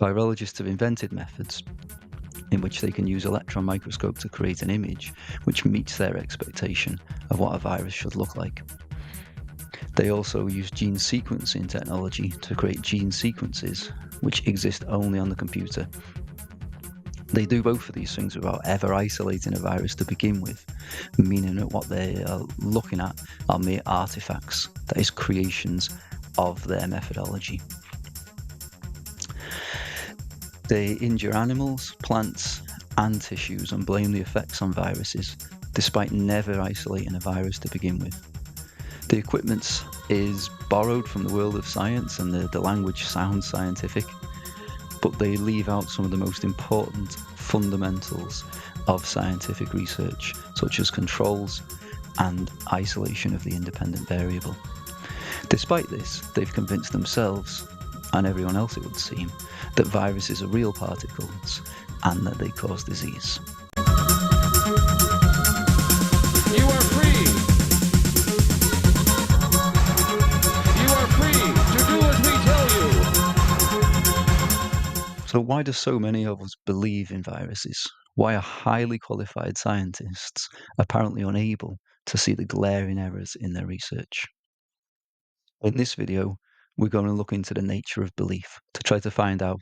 Virologists have invented methods in which they can use electron microscope to create an image which meets their expectation of what a virus should look like. They also use gene sequencing technology to create gene sequences which exist only on the computer. They do both of these things without ever isolating a virus to begin with, meaning that what they are looking at are mere artifacts, that is, creations of their methodology. They injure animals, plants, and tissues and blame the effects on viruses, despite never isolating a virus to begin with. The equipment is borrowed from the world of science and the language sounds scientific, but they leave out some of the most important fundamentals of scientific research, such as controls and isolation of the independent variable. Despite this, they've convinced themselves, and everyone else it would seem, that viruses are real particles and that they cause disease. You are free. You are free to do as we tell you. So why do so many of us believe in viruses? Why are highly qualified scientists apparently unable to see the glaring errors in their research? In this video, we're going to look into the nature of belief to try to find out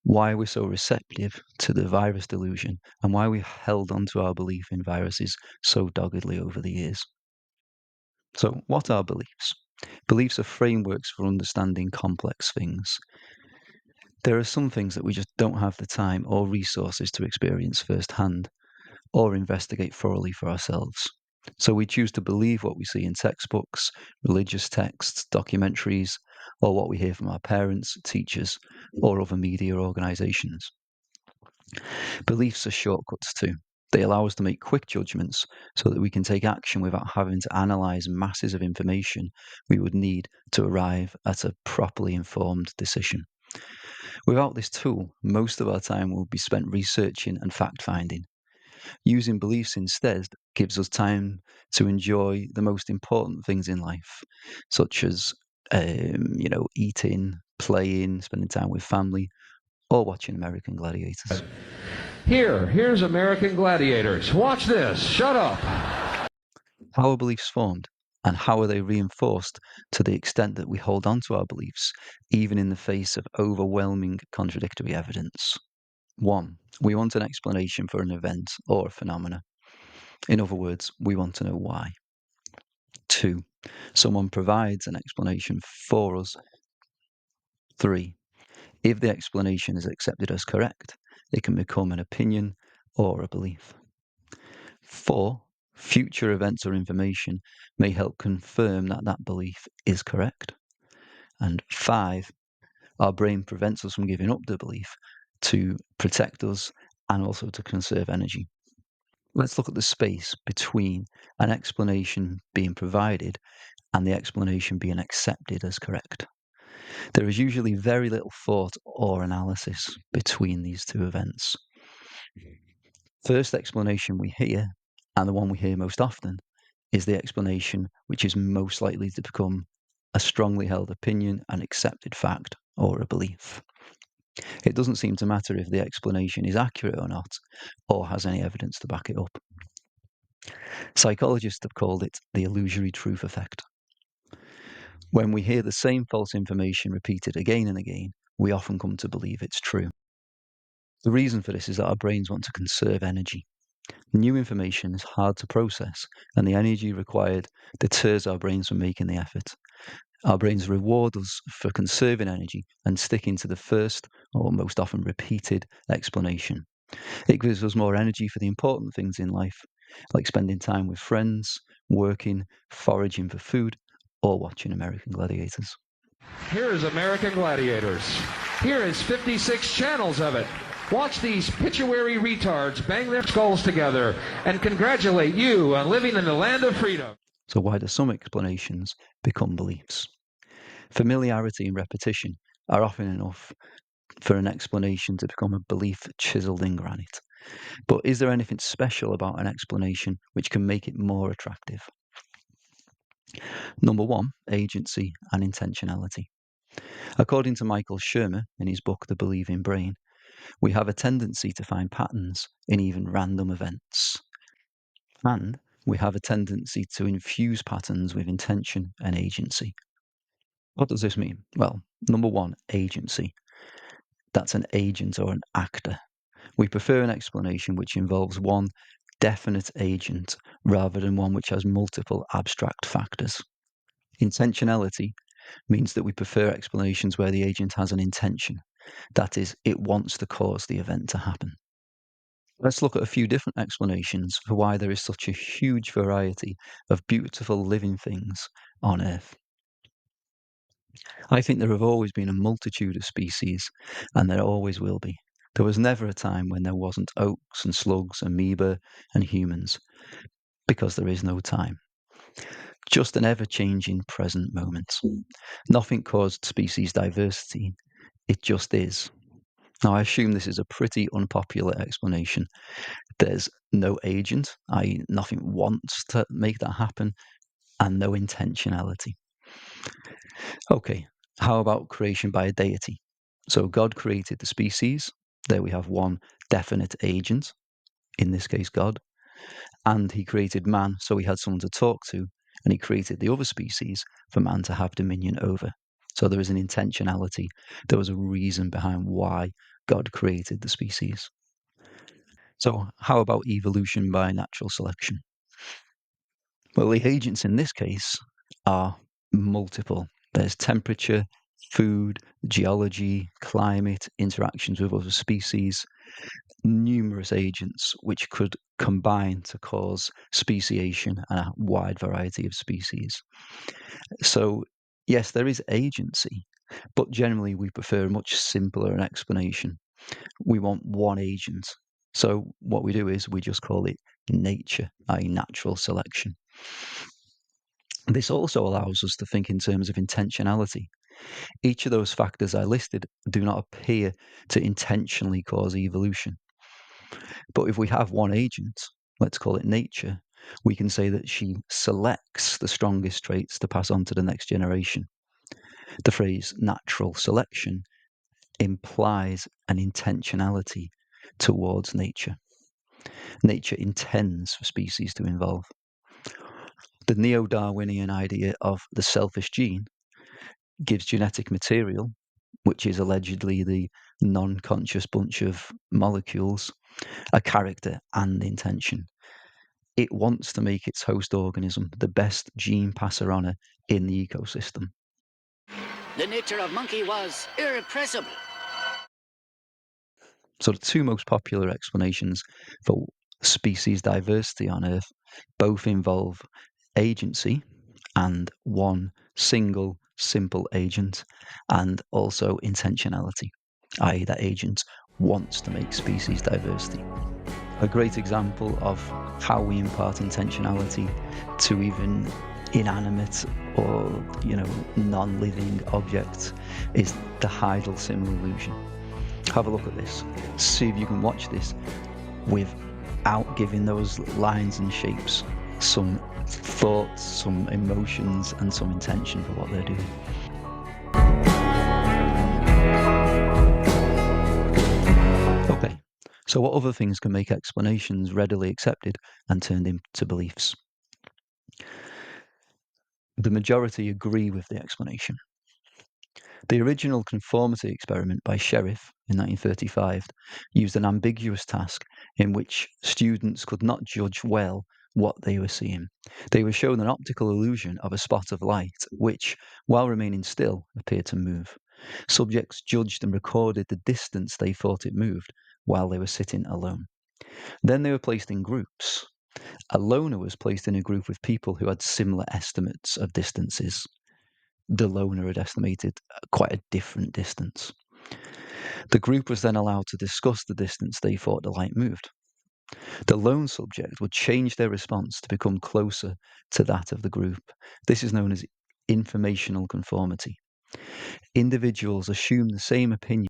why we're so receptive to the virus delusion and why we've held on to our belief in viruses so doggedly over the years. So, what are beliefs? Beliefs are frameworks for understanding complex things. There are some things that we just don't have the time or resources to experience firsthand or investigate thoroughly for ourselves. So we choose to believe what we see in textbooks, religious texts, documentaries, or what we hear from our parents, teachers, or other media organizations. Beliefs are shortcuts too. They allow us to make quick judgments so that we can take action without having to analyze masses of information we would need to arrive at a properly informed decision. Without this tool, most of our time will be spent researching and fact-finding. Using beliefs instead gives us time to enjoy the most important things in life, such as eating, playing, spending time with family, or watching American Gladiators. Here's American Gladiators. Watch this. Shut up. How are beliefs formed, and how are they reinforced to the extent that we hold on to our beliefs, even in the face of overwhelming contradictory evidence? 1. We want an explanation for an event or a phenomena. In other words, we want to know why. 2. Someone provides an explanation for us. 3. If the explanation is accepted as correct, it can become an opinion or a belief. 4. Future events or information may help confirm that that belief is correct. And 5. Our brain prevents us from giving up the belief to protect us and also to conserve energy. Let's look at the space between an explanation being provided and the explanation being accepted as correct. There is usually very little thought or analysis between these two events. First explanation we hear, and the one we hear most often, is the explanation which is most likely to become a strongly held opinion, an accepted fact, or a belief. It doesn't seem to matter if the explanation is accurate or not, or has any evidence to back it up. Psychologists have called it the illusory truth effect. When we hear the same false information repeated again and again, we often come to believe it's true. The reason for this is that our brains want to conserve energy. New information is hard to process, and the energy required deters our brains from making the effort. Our brains reward us for conserving energy and sticking to the first, or most often repeated, explanation. It gives us more energy for the important things in life, like spending time with friends, working, foraging for food, or watching American Gladiators. Here is American Gladiators. Here is 56 channels of it. Watch these pituitary retards bang their skulls together and congratulate you on living in the land of freedom. So why do some explanations become beliefs? Familiarity and repetition are often enough for an explanation to become a belief chiseled in granite. But is there anything special about an explanation which can make it more attractive? Number 1, agency and intentionality. According to Michael Shermer in his book The Believing Brain, we have a tendency to find patterns in even random events. And we have a tendency to infuse patterns with intention and agency. What does this mean? Well, number one, agency. That's an agent or an actor. We prefer an explanation which involves one definite agent rather than one which has multiple abstract factors. Intentionality means that we prefer explanations where the agent has an intention. That is, it wants to cause the event to happen. Let's look at a few different explanations for why there is such a huge variety of beautiful living things on Earth. I think there have always been a multitude of species, and there always will be. There was never a time when there wasn't oaks and slugs, amoeba and humans, because there is no time. Just an ever-changing present moment. Nothing caused species diversity, it just is. Now, I assume this is a pretty unpopular explanation. There's no agent, i.e., nothing wants to make that happen, and no intentionality. Okay, how about creation by a deity? So God created the species. There we have one definite agent, in this case God, and he created man, so he had someone to talk to, and he created the other species for man to have dominion over. So there is an intentionality. There was a reason behind why God created the species. So how about evolution by natural selection? Well, the agents in this case are multiple. There's temperature, food, geology, climate, interactions with other species, numerous agents which could combine to cause speciation and a wide variety of species. So, yes, there is agency, but generally we prefer a much simpler explanation. We want one agent. So, what we do is we just call it nature, i.e., natural selection. This also allows us to think in terms of intentionality. Each of those factors I listed do not appear to intentionally cause evolution. But if we have one agent, let's call it nature, we can say that she selects the strongest traits to pass on to the next generation. The phrase natural selection implies an intentionality towards nature. Nature intends for species to evolve. The neo-Darwinian idea of the selfish gene gives genetic material, which is allegedly the non-conscious bunch of molecules, a character and intention. It wants to make its host organism the best gene passer on in the ecosystem. The nature of monkey was irrepressible. So the two most popular explanations for species diversity on Earth both involve agency and one single simple agent, and also intentionality, i.e., that agent wants to make species diversity. A great example of how we impart intentionality to even inanimate or non-living objects is the Heidel symbol illusion. Have a look at this. See if you can watch this without giving those lines and shapes some thoughts, some emotions, and some intention for what they're doing. Okay, so what other things can make explanations readily accepted and turned into beliefs? The majority agree with the explanation. The original conformity experiment by Sheriff in 1935 used an ambiguous task in which students could not judge well what they were seeing. They were shown an optical illusion of a spot of light, which, while remaining still, appeared to move. Subjects judged and recorded the distance they thought it moved while they were sitting alone. Then they were placed in groups. A loner was placed in a group with people who had similar estimates of distances. The loner had estimated quite a different distance. The group was then allowed to discuss the distance they thought the light moved. The lone subject would change their response to become closer to that of the group. This is known as informational conformity. Individuals assume the same opinion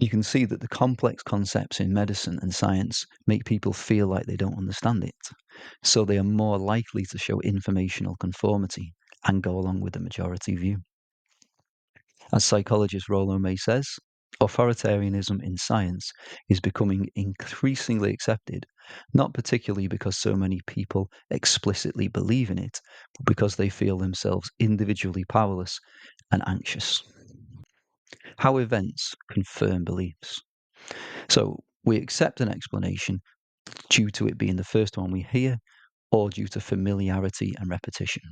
You can see that the complex concepts in medicine and science make people feel like they don't understand it, so they are more likely to show informational conformity and go along with the majority view. As psychologist Rollo May says, authoritarianism in science is becoming increasingly accepted, not particularly because so many people explicitly believe in it, but because they feel themselves individually powerless and anxious. How events confirm beliefs. So we accept an explanation due to it being the first one we hear or due to familiarity and repetition.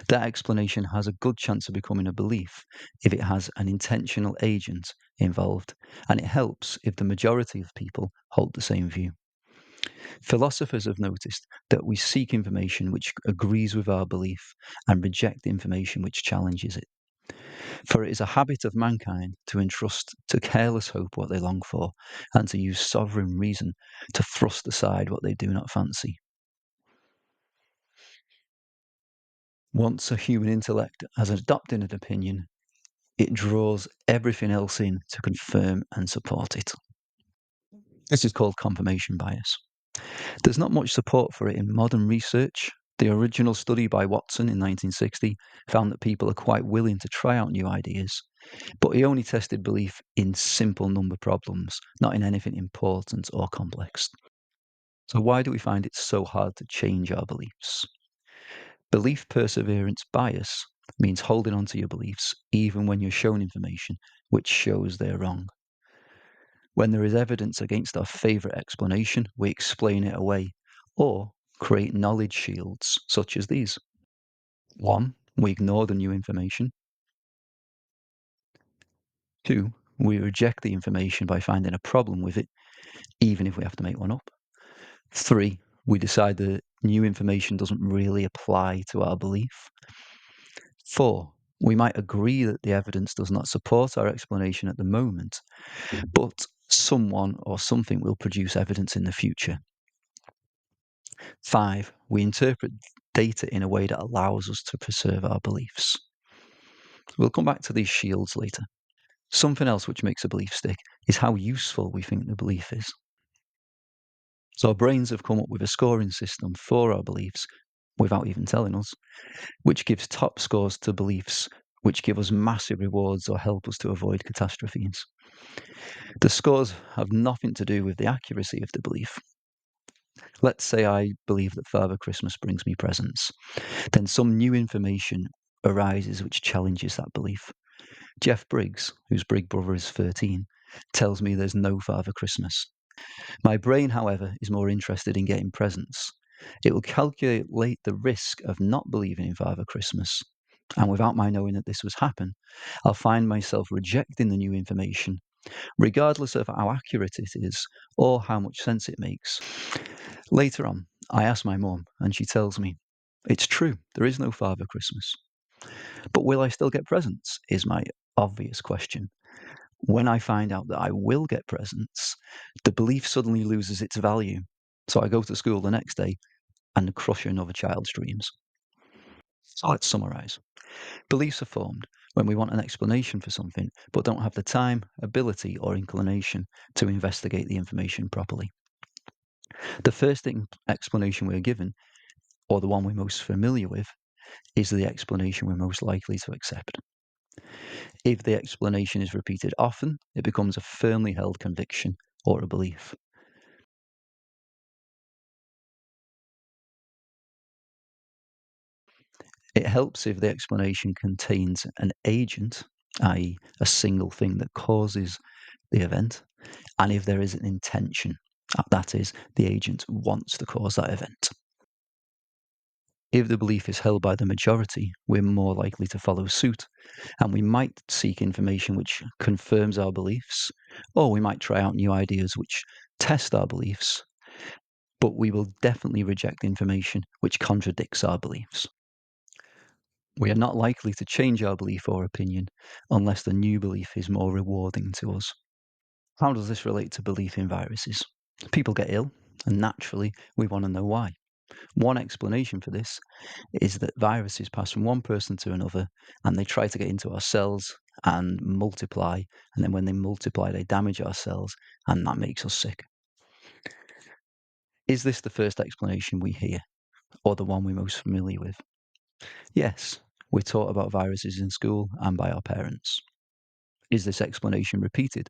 That explanation has a good chance of becoming a belief if it has an intentional agent involved, and it helps if the majority of people hold the same view. Philosophers have noticed that we seek information which agrees with our belief and reject information which challenges it. For it is a habit of mankind to entrust to careless hope what they long for, and to use sovereign reason to thrust aside what they do not fancy. Once a human intellect has adopted an opinion, it draws everything else in to confirm and support it. This is called confirmation bias. There's not much support for it in modern research. The original study by Watson in 1960 found that people are quite willing to try out new ideas, but he only tested belief in simple number problems, not in anything important or complex. So why do we find it so hard to change our beliefs? Belief perseverance bias means holding on to your beliefs even when you're shown information which shows they're wrong. When there is evidence against our favourite explanation, we explain it away or create knowledge shields such as these. 1. We ignore the new information. 2. We reject the information by finding a problem with it, even if we have to make one up. 3. We decide the new information doesn't really apply to our belief. 4. We might agree that the evidence does not support our explanation at the moment, but someone or something will produce evidence in the future. 5. We interpret data in a way that allows us to preserve our beliefs. We'll come back to these shields later. Something else which makes a belief stick is how useful we think the belief is. So our brains have come up with a scoring system for our beliefs without even telling us, which gives top scores to beliefs which give us massive rewards or help us to avoid catastrophes. The scores have nothing to do with the accuracy of the belief. Let's say I believe that Father Christmas brings me presents. Then some new information arises which challenges that belief. Jeff Briggs, whose big brother is 13, tells me there's no Father Christmas. My brain, however, is more interested in getting presents. It will calculate the risk of not believing in Father Christmas. And without my knowing that this was happen, I'll find myself rejecting the new information, regardless of how accurate it is or how much sense it makes. Later on, I ask my mum, and she tells me, it's true, there is no Father Christmas. But will I still get presents? Is my obvious question. When I find out that I will get presents, the belief suddenly loses its value. So I go to school the next day and crush another child's dreams. So let's summarize. Beliefs are formed when we want an explanation for something, but don't have the time, ability, or inclination to investigate the information properly. The first explanation we're given, or the one we're most familiar with, is the explanation we're most likely to accept. If the explanation is repeated often, it becomes a firmly held conviction or a belief. It helps if the explanation contains an agent, i.e., a single thing that causes the event, and if there is an intention, that is, the agent wants to cause that event. If the belief is held by the majority, we're more likely to follow suit, and we might seek information which confirms our beliefs, or we might try out new ideas which test our beliefs, but we will definitely reject information which contradicts our beliefs. We are not likely to change our belief or opinion unless the new belief is more rewarding to us. How does this relate to belief in viruses? People get ill, and naturally, we want to know why. One explanation for this is that viruses pass from one person to another, and they try to get into our cells and multiply. And then when they multiply, they damage our cells, and that makes us sick. Is this the first explanation we hear, or the one we're most familiar with? Yes, we're taught about viruses in school and by our parents. Is this explanation repeated?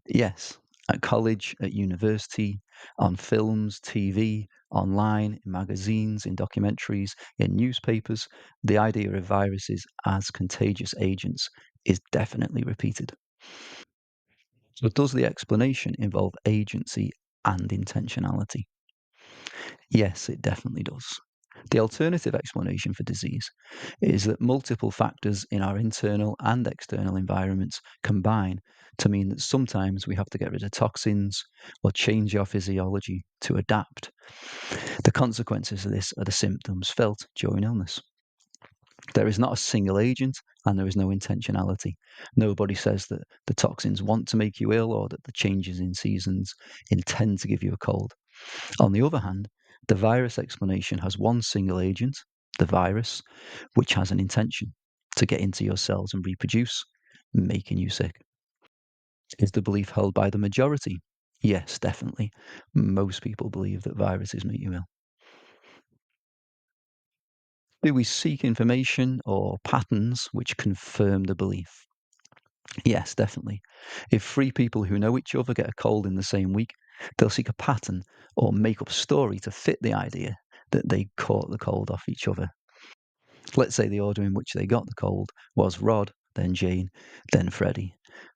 Yes, at college, at university, on films, TV, online, in magazines, in documentaries, in newspapers, the idea of viruses as contagious agents is definitely repeated. So, does the explanation involve agency and intentionality? Yes, it definitely does. The alternative explanation for disease is that multiple factors in our internal and external environments combine to mean that sometimes we have to get rid of toxins or change our physiology to adapt. The consequences of this are the symptoms felt during illness. There is not a single agent and there is no intentionality. Nobody says that the toxins want to make you ill or that the changes in seasons intend to give you a cold. On the other hand, the virus explanation has one single agent, the virus, which has an intention to get into your cells and reproduce, making you sick. Is the belief held by the majority? Yes, definitely. Most people believe that viruses make you ill. Do we seek information or patterns which confirm the belief? Yes, definitely. If three people who know each other get a cold in the same week, they'll seek a pattern or make up a story to fit the idea that they caught the cold off each other. Let's say the order in which they got the cold was Rod, then Jane, then Freddie.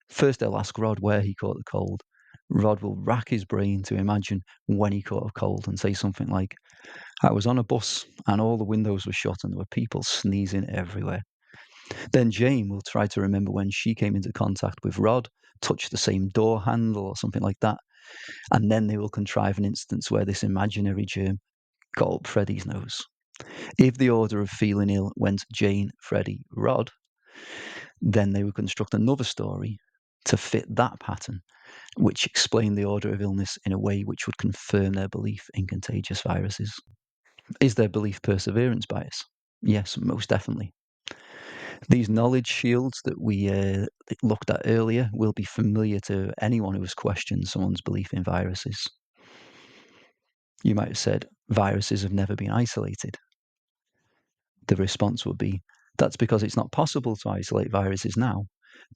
First, they'll ask Rod where he caught the cold. Rod will rack his brain to imagine when he caught a cold and say something like, I was on a bus and all the windows were shut and there were people sneezing everywhere. Then Jane will try to remember when she came into contact with Rod, touched the same door handle or something like that, and then they will contrive an instance where this imaginary germ got up Freddie's nose. If the order of feeling ill went Jane, Freddie, Rod, then they would construct another story to fit that pattern, which explained the order of illness in a way which would confirm their belief in contagious viruses. Is their belief perseverance bias? Yes, most definitely. These knowledge shields that we looked at earlier will be familiar to anyone who has questioned someone's belief in viruses. You might have said, viruses have never been isolated. The response would be, that's because it's not possible to isolate viruses now,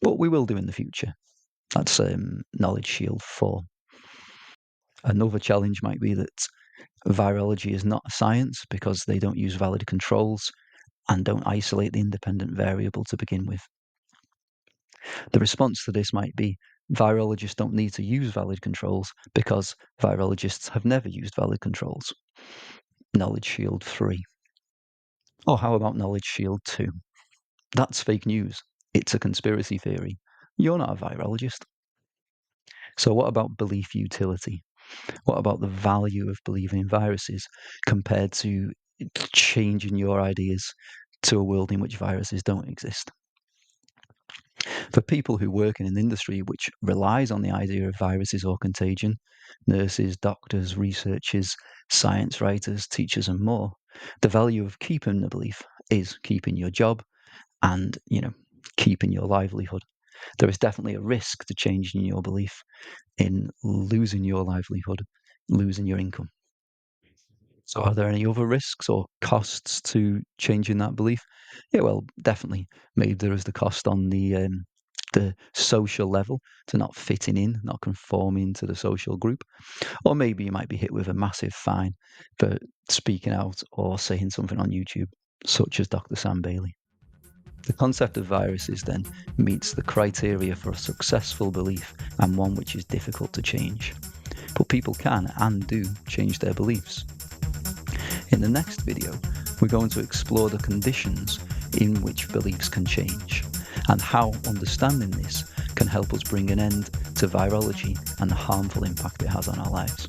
but we will do in the future. That's knowledge shield 4. Another challenge might be that virology is not a science because they don't use valid controls and don't isolate the independent variable to begin with. The response to this might be, virologists don't need to use valid controls because virologists have never used valid controls. Knowledge shield 3. Or how about knowledge shield 2? That's fake news. It's a conspiracy theory. You're not a virologist. So what about belief utility? What about the value of believing in viruses compared to changing your ideas to a world in which viruses don't exist? For people who work in an industry which relies on the idea of viruses or contagion, nurses, doctors, researchers, science writers, teachers, and more, the value of keeping the belief is keeping your job and, keeping your livelihood. There is definitely a risk to changing your belief in losing your livelihood, losing your income. So are there any other risks or costs to changing that belief? Yeah, well, definitely. Maybe there is the cost on the social level to not fitting in, not conforming to the social group. Or maybe you might be hit with a massive fine for speaking out or saying something on YouTube, such as Dr. Sam Bailey. The concept of viruses then meets the criteria for a successful belief and one which is difficult to change. But people can and do change their beliefs. In the next video, we're going to explore the conditions in which beliefs can change and how understanding this can help us bring an end to virology and the harmful impact it has on our lives.